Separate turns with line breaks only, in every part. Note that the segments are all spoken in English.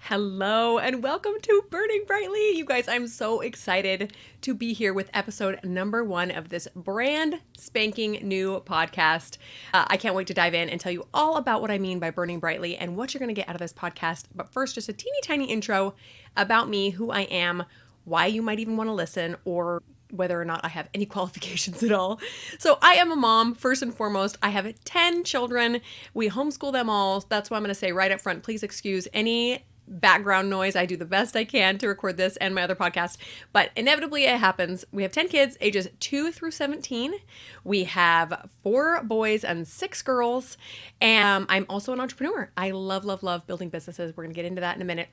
Hello and welcome to Burning Brightly. You guys, I'm so excited to be here with episode number 1 of this brand spanking new podcast. I can't wait to dive in and tell you all about what I mean by burning brightly and what you're going to get out of this podcast. But first, just a teeny tiny intro about me, who I am, why you might even want to listen, or whether or not I have any qualifications at all. So I am a mom, first and foremost. I have 10 children. We homeschool them all. That's why I'm going to say right up front, please excuse any background noise. I do the best I can to record this and my other podcast, but inevitably it happens. We have 10 kids, ages 2 through 17. We have 4 boys and 6 girls. And I'm also an entrepreneur. I love building businesses. We're going to get into that in a minute.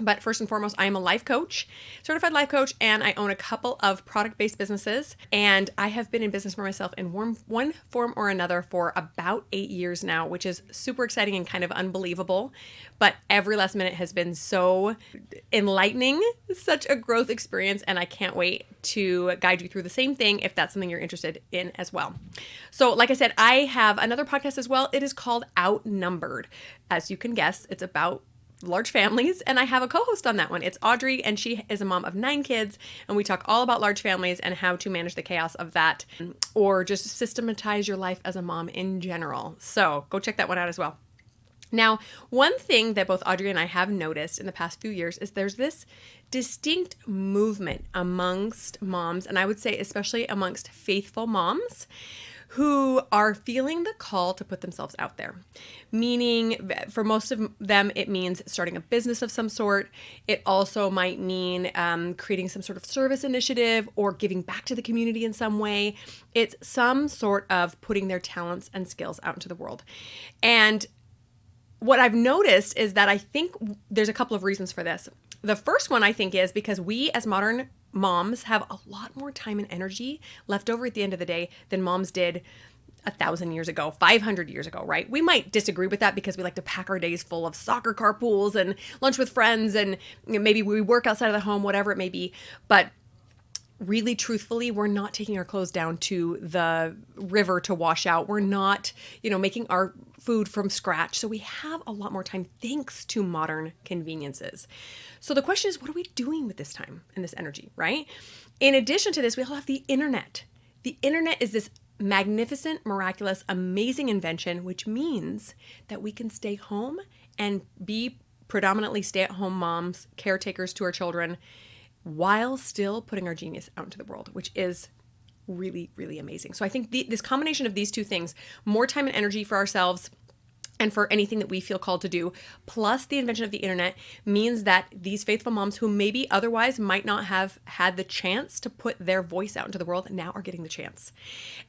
But first and foremost, I am a life coach, certified life coach, and I own a couple of product-based businesses. And I have been in business for myself in one form or another for about 8 years now, which is super exciting and kind of unbelievable. But every last minute has been so enlightening, such a growth experience, and I can't wait to guide you through the same thing if that's something you're interested in as well. So like I said, I have another podcast as well. It is called Outnumbered. As you can guess, it's about large families, and I have a co-host on that one. It's Audrey, and she is a mom of 9 kids, and we talk all about large families and how to manage the chaos of that, or just systematize your life as a mom in general. So go check that one out as well. Now, one thing that both Audrey and I have noticed in the past few years is there's this distinct movement amongst moms, and I would say especially amongst faithful moms, who are feeling the call to put themselves out there. Meaning, for most of them, it means starting a business of some sort. It also might mean creating some sort of service initiative or giving back to the community in some way. It's some sort of putting their talents and skills out into the world. And what I've noticed is that I think there's a couple of reasons for this. The first one, I think, is because we as modern moms have a lot more time and energy left over at the end of the day than moms did 1,000 years ago, 500 years ago, right? We might disagree with that because we like to pack our days full of soccer carpools and lunch with friends, and maybe we work outside of the home, whatever it may be. But really, truthfully, we're not taking our clothes down to the river to wash out. We're not, making our food from scratch. So we have a lot more time thanks to modern conveniences. So the question is, what are we doing with this time and this energy, right? In addition to this, we all have the internet. The internet is this magnificent, miraculous, amazing invention, which means that we can stay home and be predominantly stay-at-home moms, caretakers to our children, while still putting our genius out into the world, which is really, really amazing. So I think this combination of these two things, more time and energy for ourselves and for anything that we feel called to do, plus the invention of the internet, means that these faithful moms who maybe otherwise might not have had the chance to put their voice out into the world now are getting the chance.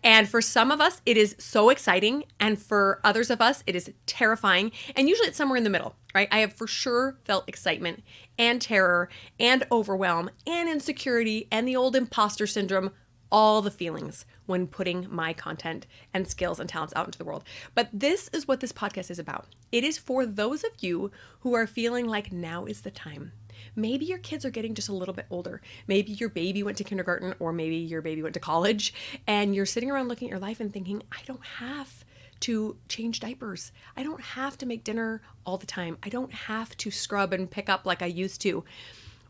And for some of us, it is so exciting. And for others of us, it is terrifying. And usually it's somewhere in the middle, right? I have for sure felt excitement and terror and overwhelm and insecurity and the old imposter syndrome, all the feelings when putting my content and skills and talents out into the world. But this is what this podcast is about. It is for those of you who are feeling like now is the time. Maybe your kids are getting just a little bit older. Maybe your baby went to kindergarten, or maybe your baby went to college, and you're sitting around looking at your life and thinking, I don't have to change diapers. I don't have to make dinner all the time. I don't have to scrub and pick up like I used to.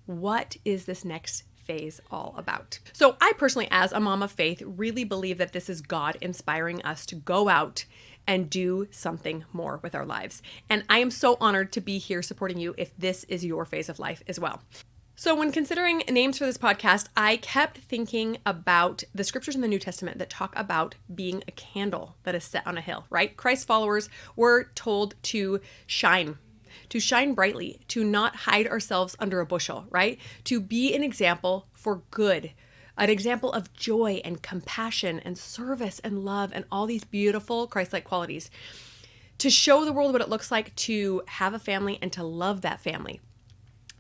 What is this next phase all about? So I personally, as a mom of faith, really believe that this is God inspiring us to go out and do something more with our lives. And I am so honored to be here supporting you if this is your phase of life as well. So when considering names for this podcast, I kept thinking about the scriptures in the New Testament that talk about being a candle that is set on a hill, right? Christ followers were told to shine brightly, to not hide ourselves under a bushel, right? To be an example for good, an example of joy and compassion and service and love and all these beautiful Christ-like qualities. To show the world what it looks like to have a family and to love that family.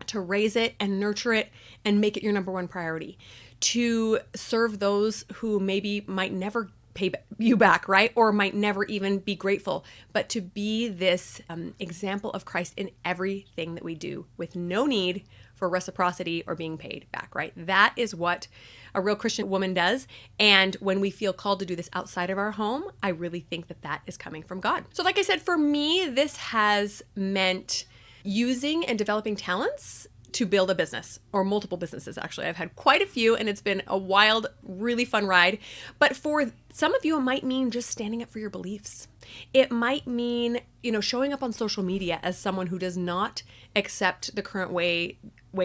To raise it and nurture it and make it your number one priority. To serve those who maybe might never pay you back, right? Or might never even be grateful, but to be this example of Christ in everything that we do with no need for reciprocity or being paid back, right? That is what a real Christian woman does. And when we feel called to do this outside of our home, I really think that that is coming from God. So like I said, for me, this has meant using and developing talents to build a business, or multiple businesses. Actually, I've had quite a few, and it's been a wild, really fun ride. But for some of you, it might mean just standing up for your beliefs. It might mean, showing up on social media as someone who does not accept the current way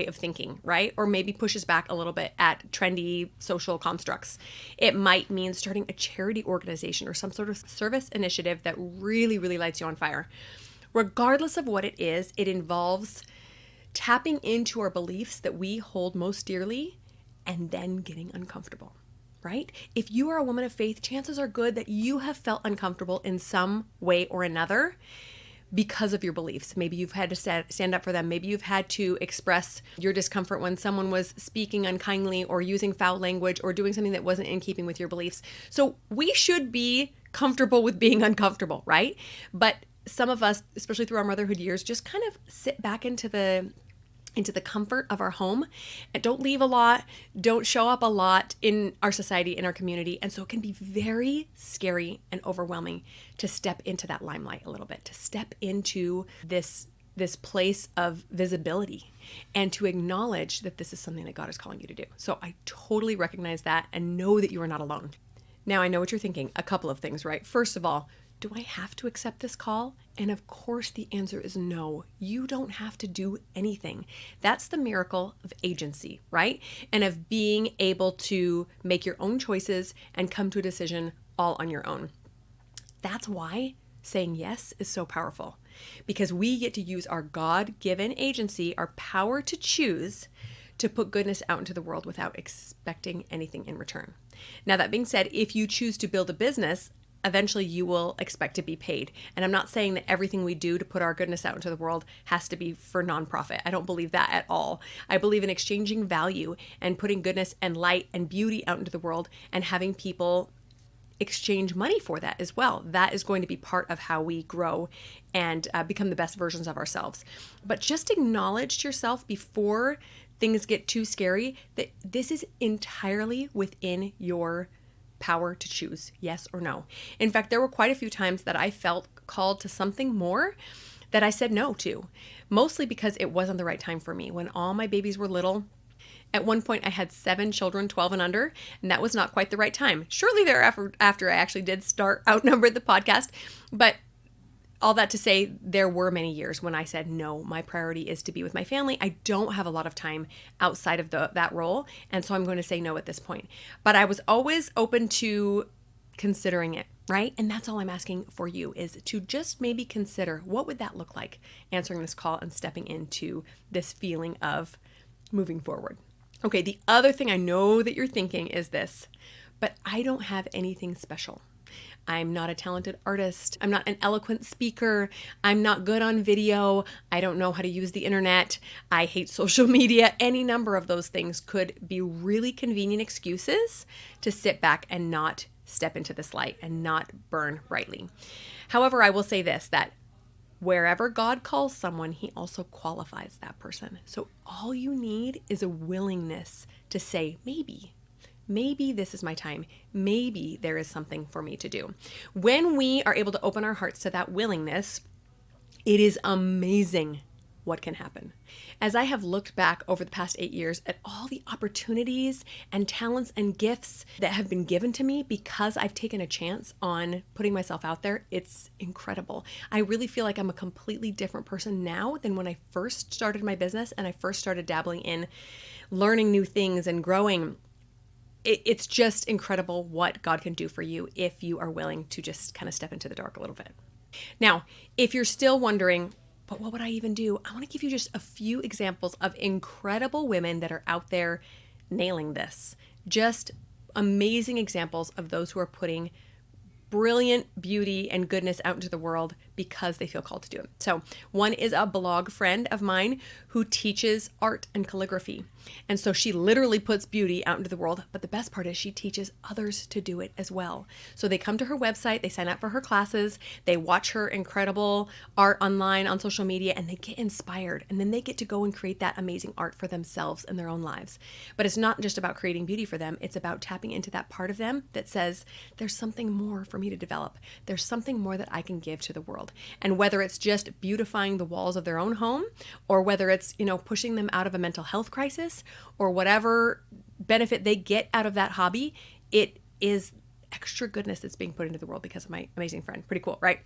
of thinking, right? Or maybe pushes back a little bit at trendy social constructs. It might mean starting a charity organization or some sort of service initiative that really, really lights you on fire. Regardless of what it is, it involves tapping into our beliefs that we hold most dearly and then getting uncomfortable, right? If you are a woman of faith, chances are good that you have felt uncomfortable in some way or another because of your beliefs. Maybe you've had to stand up for them. Maybe you've had to express your discomfort when someone was speaking unkindly or using foul language or doing something that wasn't in keeping with your beliefs. So we should be comfortable with being uncomfortable, right? But some of us, especially through our motherhood years, just kind of sit back into the comfort of our home and don't leave a lot, don't show up a lot in our society, in our community. And so it can be very scary and overwhelming to step into that limelight a little bit, to step into this place of visibility and to acknowledge that this is something that God is calling you to do. So I totally recognize that and know that you are not alone. Now, I know what you're thinking. A couple of things, right? First of all, do I have to accept this call? And of course, the answer is no. You don't have to do anything. That's the miracle of agency, right? And of being able to make your own choices and come to a decision all on your own. That's why saying yes is so powerful, because we get to use our God-given agency, our power to choose, to put goodness out into the world without expecting anything in return. Now, that being said, if you choose to build a business, eventually you will expect to be paid. And I'm not saying that everything we do to put our goodness out into the world has to be for nonprofit. I don't believe that at all. I believe in exchanging value and putting goodness and light and beauty out into the world and having people exchange money for that as well. That is going to be part of how we grow and become the best versions of ourselves. But just acknowledge to yourself before things get too scary that this is entirely within your power to choose yes or no. In fact, there were quite a few times that I felt called to something more that I said no to, mostly because it wasn't the right time for me. When all my babies were little, at one point I had 7 children, 12 and under, and that was not quite the right time. Shortly thereafter, I actually did start Outnumbered the podcast, but all that to say, there were many years when I said, no, my priority is to be with my family. I don't have a lot of time outside of that role. And so I'm going to say no at this point. But I was always open to considering it, right? And that's all I'm asking for you, is to just maybe consider, what would that look like, answering this call and stepping into this feeling of moving forward. Okay, the other thing I know that you're thinking is this, but I don't have anything special. I'm not a talented artist. I'm not an eloquent speaker. I'm not good on video. I don't know how to use the internet. I hate social media. Any number of those things could be really convenient excuses to sit back and not step into this light and not burn brightly. However, I will say this, that wherever God calls someone, he also qualifies that person. So all you need is a willingness to say, maybe this is my time. Maybe there is something for me to do. When we are able to open our hearts to that willingness, it is amazing what can happen. As I have looked back over the past 8 years at all the opportunities and talents and gifts that have been given to me because I've taken a chance on putting myself out there, it's incredible. I really feel like I'm a completely different person now than when I first started my business and I first started dabbling in learning new things and growing. It's just incredible what God can do for you if you are willing to just kind of step into the dark a little bit. Now, if you're still wondering, but what would I even do? I want to give you just a few examples of incredible women that are out there nailing this. Just amazing examples of those who are putting brilliant beauty and goodness out into the world because they feel called to do it. So one is a blog friend of mine who teaches art and calligraphy. And so she literally puts beauty out into the world. But the best part is she teaches others to do it as well. So they come to her website, they sign up for her classes, they watch her incredible art online on social media, and they get inspired. And then they get to go and create that amazing art for themselves in their own lives. But it's not just about creating beauty for them. It's about tapping into that part of them that says, there's something more for me to develop. There's something more that I can give to the world. world. And whether it's just beautifying the walls of their own home, or whether it's, pushing them out of a mental health crisis, or whatever benefit they get out of that hobby, it is extra goodness that's being put into the world because of my amazing friend. Pretty cool, right?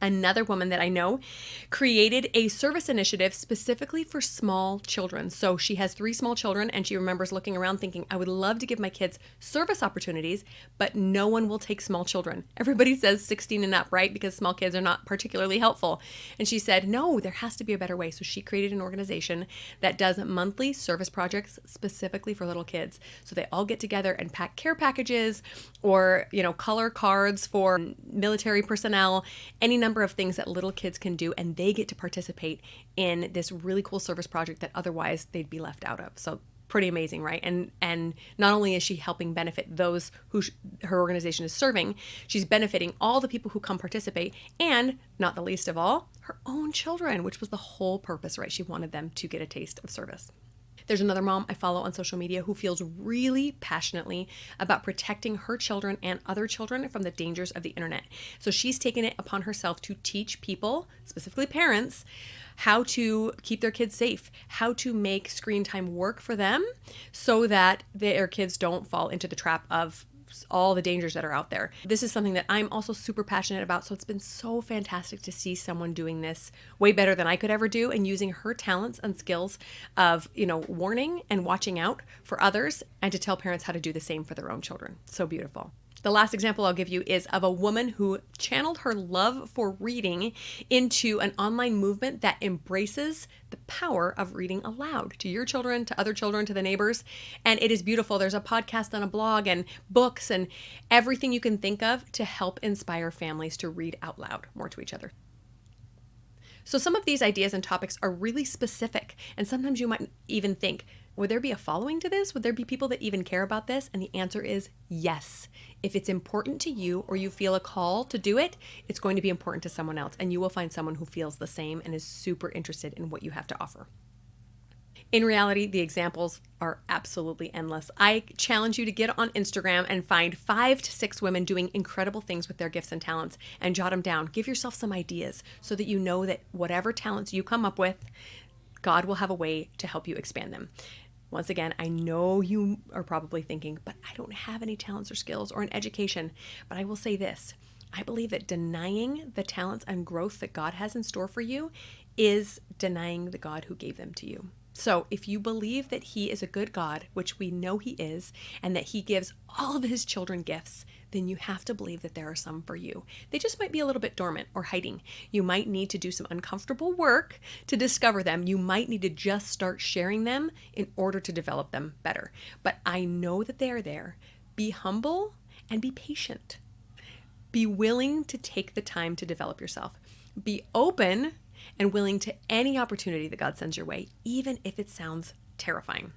Another woman that I know created a service initiative specifically for small children. So she has 3 small children, and she remembers looking around thinking, I would love to give my kids service opportunities, but no one will take small children. Everybody says 16 and up, right? Because small kids are not particularly helpful. And she said, no, there has to be a better way. So she created an organization that does monthly service projects specifically for little kids. So they all get together and pack care packages or, color cards for military personnel, any number of things that little kids can do, and they get to participate in this really cool service project that otherwise they'd be left out of. So pretty amazing, right? And not only is she helping benefit those who her organization is serving, she's benefiting all the people who come participate, and not the least of all, her own children, which was the whole purpose, right? She wanted them to get a taste of service. There's another mom I follow on social media who feels really passionately about protecting her children and other children from the dangers of the internet. So she's taken it upon herself to teach people, specifically parents, how to keep their kids safe, how to make screen time work for them so that their kids don't fall into the trap of all the dangers that are out there. This is something that I'm also super passionate about. So it's been so fantastic to see someone doing this way better than I could ever do, and using her talents and skills of, warning and watching out for others, and to tell parents how to do the same for their own children. So beautiful. The last example I'll give you is of a woman who channeled her love for reading into an online movement that embraces the power of reading aloud to your children, to other children, to the neighbors. And it is beautiful. There's a podcast and a blog and books and everything you can think of to help inspire families to read out loud more to each other. So some of these ideas and topics are really specific, and sometimes you might even think, would there be a following to this? Would there be people that even care about this? And the answer is yes. If it's important to you, or you feel a call to do it, it's going to be important to someone else, and you will find someone who feels the same and is super interested in what you have to offer. In reality, the examples are absolutely endless. I challenge you to get on Instagram and find 5 to 6 women doing incredible things with their gifts and talents, and jot them down. Give yourself some ideas so that you know that whatever talents you come up with, God will have a way to help you expand them. Once again, I know you are probably thinking, but I don't have any talents or skills or an education. But I will say this. I believe that denying the talents and growth that God has in store for you is denying the God who gave them to you. So if you believe that He is a good God, which we know He is, and that He gives all of His children gifts, then you have to believe that there are some for you. They just might be a little bit dormant or hiding. You might need to do some uncomfortable work to discover them. You might need to just start sharing them in order to develop them better. But I know that they are there. Be humble and be patient. Be willing to take the time to develop yourself. Be open and willing to any opportunity that God sends your way, even if it sounds terrifying.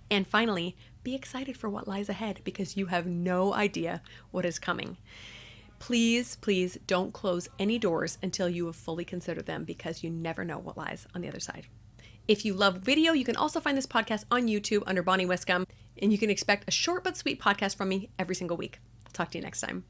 And finally, be excited for what lies ahead, because you have no idea what is coming. Please, please don't close any doors until you have fully considered them, because you never know what lies on the other side. If you love video, you can also find this podcast on YouTube under Bonnie Wiscombe, and you can expect a short but sweet podcast from me every single week. I'll talk to you next time.